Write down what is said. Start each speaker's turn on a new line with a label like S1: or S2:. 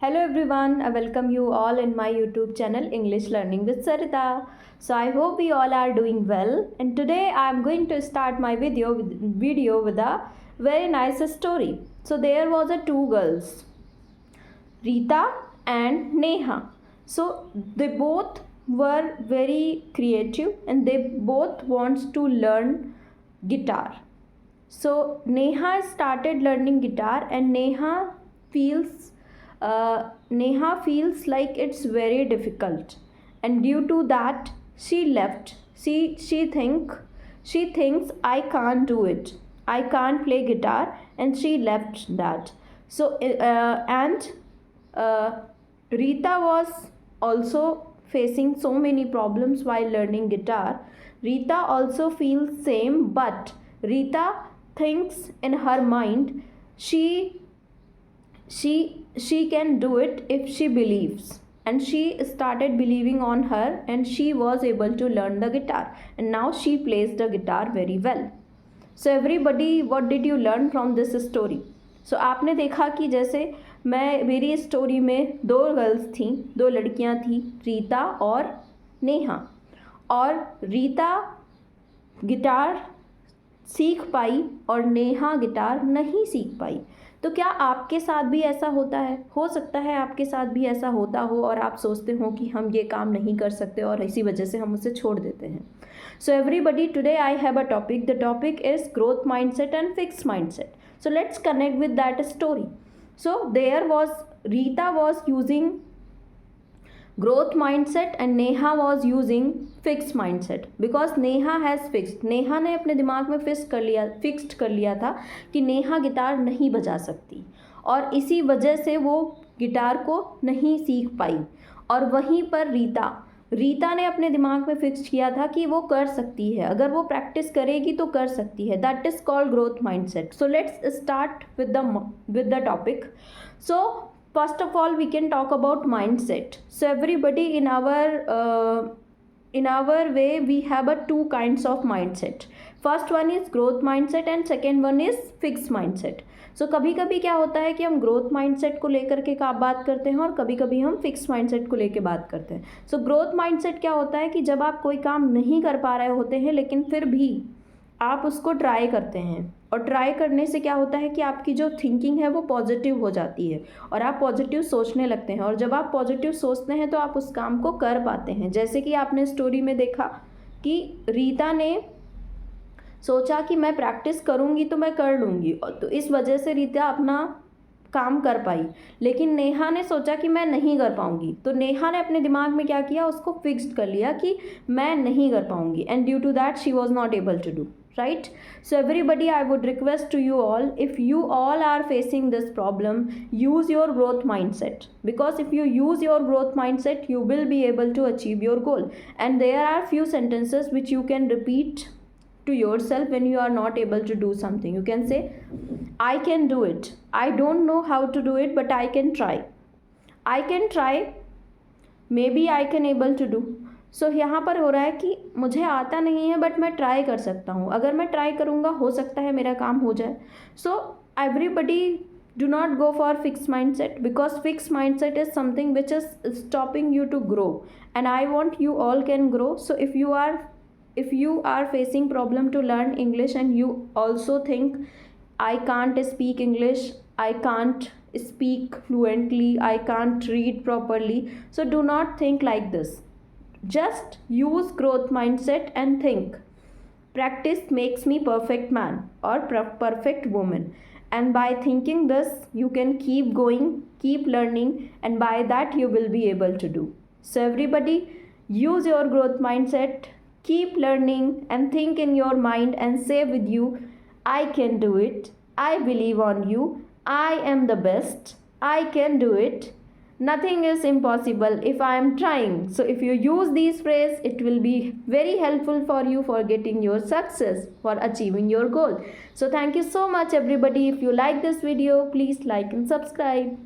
S1: Hello everyone, I welcome you all in my YouTube channel English Learning with Sarita. So I hope we all are doing well, and today I am going to start my video with a very nice story. So there was a two girls, Rita and Neha. So they both were very creative and they both wants to learn guitar. So Neha started learning guitar and feels Neha feels like it's very difficult, and due to that she left. She thinks I can't do it. I can't play guitar, and she left that. So and Rita was also facing so many problems while learning guitar. Rita also feels same, but Rita thinks in her mind she can do it if she believes, and she started believing on her and she was able to learn the guitar, and now she plays the guitar very well. So everybody, what did you learn from this story? So आपने देखा कि जैसे मेरी story में दो girls थी, दो लड़कियां थी, रीता और नेहा, और रीता गिटार सीख पाई और नेहा गिटार नहीं सीख पाई. तो क्या आपके साथ भी ऐसा होता है? हो सकता है आपके साथ भी ऐसा होता हो और आप सोचते हो कि हम ये काम नहीं कर सकते और इसी वजह से हम उसे छोड़ देते हैं. So everybody, today I have a topic. The topic is growth mindset and fixed mindset. So let's connect with that story. So there was Rita was using growth mindset and Neha was using fixed mindset, because Neha has fixed. Neha ने अपने दिमाग में fixed कर लिया था कि Neha guitar नहीं बजा सकती, और इसी वजह से वो गिटार को नहीं सीख पाई. और वहीं पर रीता ने अपने दिमाग में फिक्स किया था कि वो कर सकती है, अगर वो प्रैक्टिस करेगी तो कर सकती है. That is called growth mindset. So let's start with the topic. So first of all, we can talk about mindset. So everybody, in our way we have two kinds of mindset. First one is growth mindset and second one is fixed mindset. So कभी कभी क्या होता है कि हम growth mindset को लेकर के बात करते हैं और कभी कभी हम फिक्स माइंडसेट को लेकर बात करते हैं. सो ग्रोथ माइंडसेट क्या होता है कि जब आप कोई काम नहीं कर पा रहे होते हैं लेकिन फिर भी आप उसको ट्राई करते हैं, और ट्राई करने से क्या होता है कि आपकी जो थिंकिंग है वो पॉजिटिव हो जाती है और आप पॉजिटिव सोचने लगते हैं, और जब आप पॉजिटिव सोचते हैं तो आप उस काम को कर पाते हैं. जैसे कि आपने स्टोरी में देखा कि रीता ने सोचा कि मैं प्रैक्टिस करूँगी तो मैं कर लूँगी, और तो इस वजह से रीता अपना काम कर पाई. लेकिन नेहा ने सोचा कि मैं नहीं कर पाऊँगी, तो नेहा ने अपने दिमाग में क्या किया, उसको फिक्स्ड कर लिया कि मैं नहीं कर पाऊँगी, and due to that she was not able to do. Right? So everybody, I would request to you all, if you all are facing this problem, use your growth mindset, because if you use your growth mindset you will be able to achieve your goal. And there are few sentences which you can repeat to yourself when you are not able to do something. You can say, I can do it. I don't know how to do it, but I can try. I can try. Maybe I can able to do. सो यहाँ पर हो रहा है कि मुझे आता नहीं है बट मैं ट्राई कर सकता हूँ, अगर मैं ट्राई करूँगा हो सकता है मेरा काम हो जाए. So everybody, do not go for fixed mindset, because fixed mindset is something which is stopping you to grow, and I want you all can grow. So if you are facing problem to learn English and you also think I can't speak English, I can't speak fluently, I can't read properly, so do not think like this. Just use growth mindset and think, practice makes me perfect man or perfect woman. And by thinking this, you can keep going, keep learning, and by that you will be able to do. So everybody, use your growth mindset, keep learning, and think in your mind and say with you, I can do it, I believe on you, I am the best, I can do it. Nothing is impossible if I am trying. So if you use these phrases, it will be very helpful for you for getting your success, for achieving your goal. So thank you so much everybody. If you like this video, please like and subscribe.